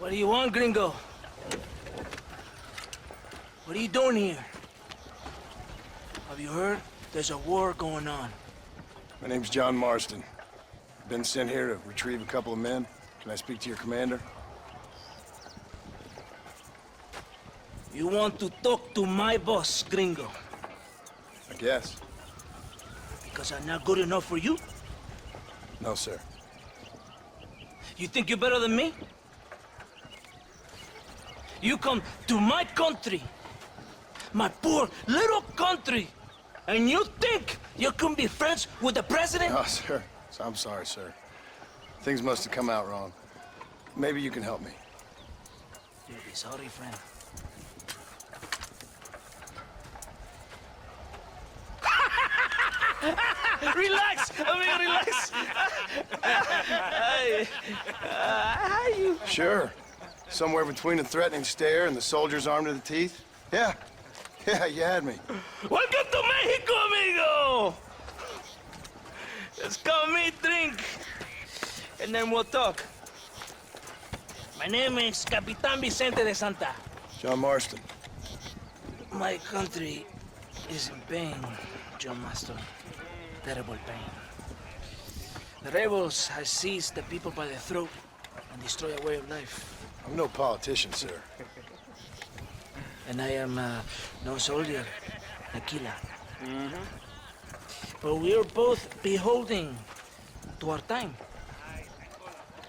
What do you want, gringo? What are you doing here? Have you heard? There's a war going on. My name's John Marston. Been sent here to retrieve a couple of men. Can I speak to your commander? You want to talk to my boss, gringo? I guess. Because I'm not good enough for you? No, sir. You think you're better than me? You come to my country, my poor little country, and you think you can be friends with the president? No, sir. I'm sorry, sir. Things must have come out wrong. Maybe you can help me. You'll be sorry, friend. Relax, amigo, relax. You... Sure. Somewhere between a threatening stare and the soldier's armed to the teeth? Yeah. Yeah, you had me. Welcome to Mexico, amigo! Let's come meet, drink, and then we'll talk. My name is Capitan Vicente de Santa. John Marston. My country is in pain, John Marston. Terrible pain. The rebels have seized the people by the throat and destroyed a way of life. I'm no politician, sir. And I am no soldier, Aquila. But we are both beholding to our time.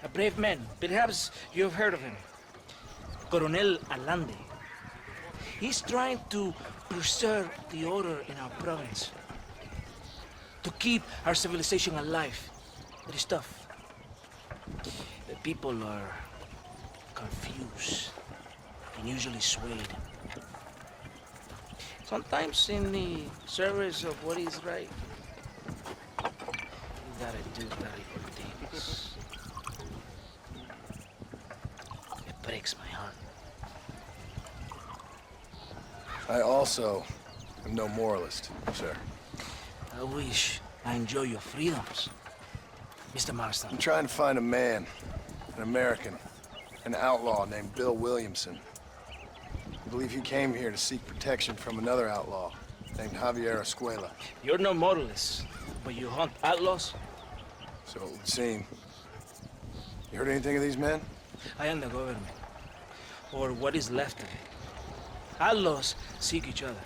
A brave man, perhaps you've heard of him. Coronel Allende. He's trying to preserve the order in our province. To keep our civilization alive. It is tough. The people are confused and usually swayed. Sometimes in the service of what is right, you gotta do terrible things. It breaks my heart. I also am no moralist, sir. I wish I enjoy your freedoms, Mr. Marston. I'm trying to find a man, an American, an outlaw named Bill Williamson. I believe he came here to seek protection from another outlaw named Javier Escuela. You're no moralist, but you hunt outlaws? So it would seem. You heard anything of these men? I am the government, or what is left of it. Outlaws seek each other.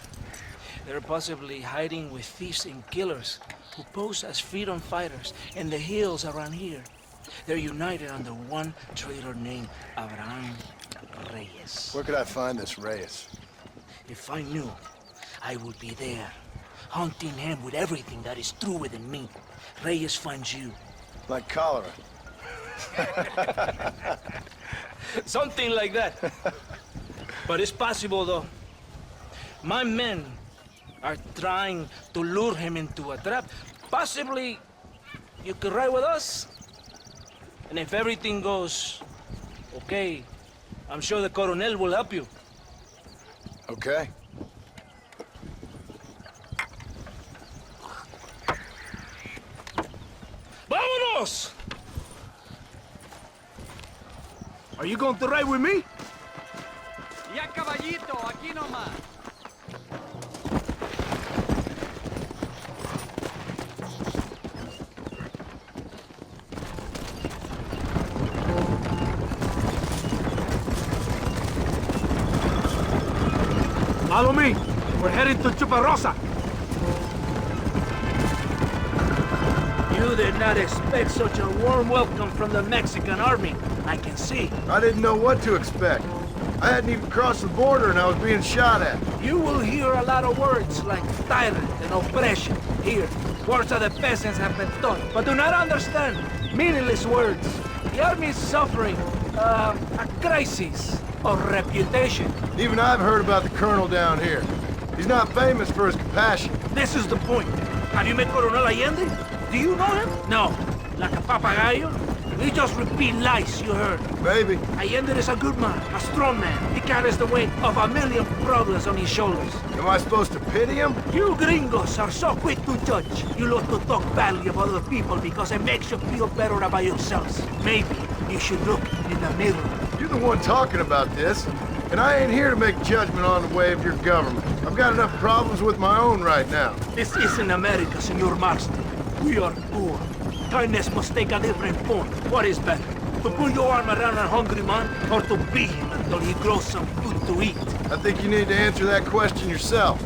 They're possibly hiding with thieves and killers who pose as freedom fighters in the hills around here. They're united under one traitor named Abraham Reyes. Where could I find this Reyes? If I knew, I would be there, hunting him with everything that is true within me. Reyes finds you. Like cholera. Something like that. But it's possible, though. My men are trying to lure him into a trap. Possibly, you could ride with us. And if everything goes okay, I'm sure the Coronel will help you. Okay. ¡Vámonos! Are you going to ride with me? Ya caballito, aquí nomás. Follow me. We're heading to Chuparosa. You did not expect such a warm welcome from the Mexican army. I can see. I didn't know what to expect. I hadn't even crossed the border and I was being shot at. You will hear a lot of words like tyrant and oppression here. Words that the peasants have been taught, but do not understand. Meaningless words. The army is suffering a crisis of reputation. Even I've heard about the colonel down here. He's not famous for his compassion. This is the point. Have you met Coronel Allende? Do you know him? No. Like a papagayo? We just repeat lies you heard. Maybe. Allende is a good man, a strong man. He carries the weight of a million problems on his shoulders. Am I supposed to pity him? You gringos are so quick to judge. You love to talk badly of other people because it makes you feel better about yourselves. Maybe you should look in the mirror. You're the one talking about this, and I ain't here to make judgment on the way of your government. I've got enough problems with my own right now. This isn't America, Senor Marston. We are poor. Kindness must take a different form. What is better? To put your arm around a hungry man, or to beat him until he grows some food to eat? I think you need to answer that question yourself.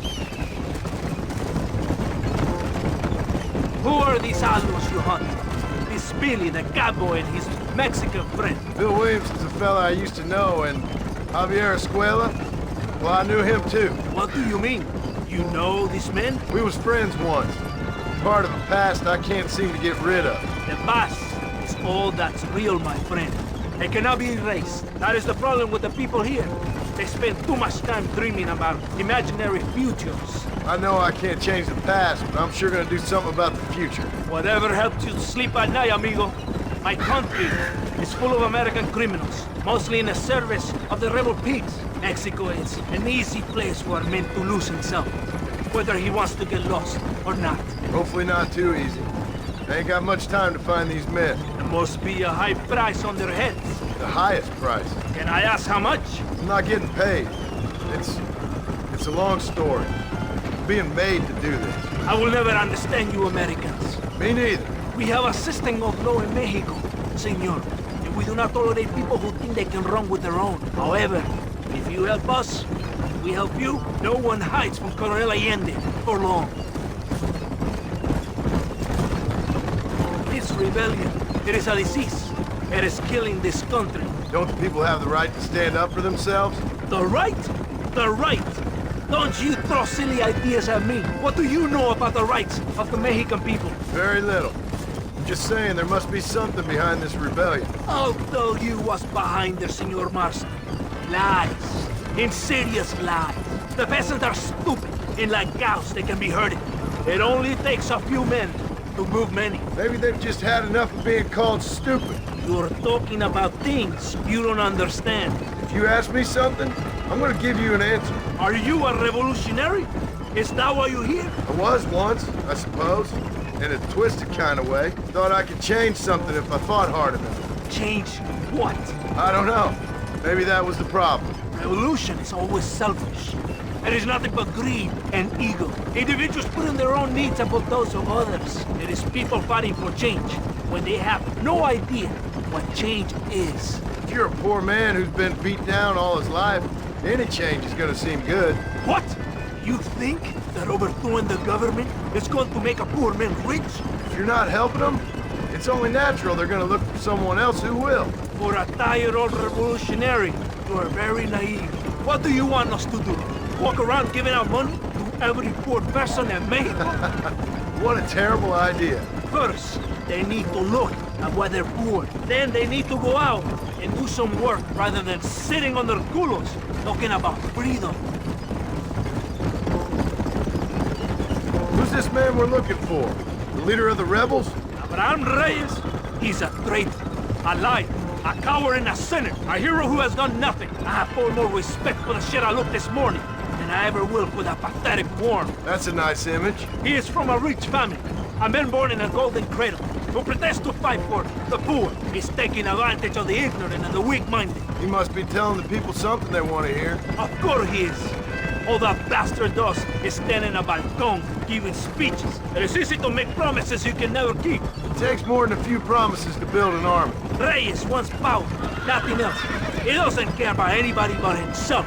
Who are these outlaws you hunt? This Billy, the cowboy, and his Mexican friend. Bill Williamson's a fella I used to know, and Javier Escuela, well, I knew him too. What do you mean? You know these men? We was friends once. Part of the past I can't seem to get rid of. The past is all that's real, my friend. It cannot be erased. That is the problem with the people here. They spend too much time dreaming about imaginary futures. I know I can't change the past, but I'm sure gonna do something about the future. Whatever helps you sleep at night, amigo. My country is full of American criminals, mostly in the service of the rebel pigs. Mexico is an easy place for a man to lose himself, whether he wants to get lost or not. Hopefully not too easy. I ain't got much time to find these men. There must be a high price on their heads. The highest price. Can I ask how much? I'm not getting paid. It's a long story. I'm being made to do this. I will never understand you Americans. Me neither. We have a system of law in Mexico, senor, and we do not tolerate people who think they can run with their own. However, if you help us, we help you, no one hides from Colonel Allende for long. This rebellion, it is a disease. It is killing this country. Don't the people have the right to stand up for themselves? The right? The right! Don't you throw silly ideas at me. What do you know about the rights of the Mexican people? Very little. I'm just saying there must be something behind this rebellion. I'll tell you what's behind there, Senor Marston. Lies. Insidious lies. The peasants are stupid, and like cows, they can be herded. It only takes a few men to move many. Maybe they've just had enough of being called stupid. You're talking about things you don't understand. If you ask me something, I'm gonna give you an answer. Are you a revolutionary? Is that why you're here? I was once, I suppose. In a twisted kind of way. Thought I could change something if I thought hard enough. Change what? I don't know. Maybe that was the problem. Revolution is always selfish. It is nothing but greed and ego. Individuals putting their own needs above those of others. It is people fighting for change when they have no idea what change is. If you're a poor man who's been beat down all his life, any change is gonna seem good. What? You think that overthrowing the government is going to make a poor man rich? If you're not helping them, it's only natural they're gonna look for someone else who will. For a tired old revolutionary, you are very naive. What do you want us to do? Walk around giving out money to every poor person in Mexico? What a terrible idea. First, they need to look at why they're poor. Then they need to go out and do some work rather than sitting on their culos talking about freedom. Who's this man we're looking for? The leader of the rebels? Abraham Reyes, he's a traitor, a liar, a coward and a sinner, a hero who has done nothing. I have far more respect for the shit I looked this morning than I ever will for that pathetic worm. That's a nice image. He is from a rich family, a man born in a golden cradle, who pretends to fight for the poor. He's taking advantage of the ignorant and the weak-minded. He must be telling the people something they want to hear. Of course he is. All that bastard does is stand in a balcón giving speeches. It is easy to make promises you can never keep. It takes more than a few promises to build an army. Reyes wants power, nothing else. He doesn't care about anybody but himself.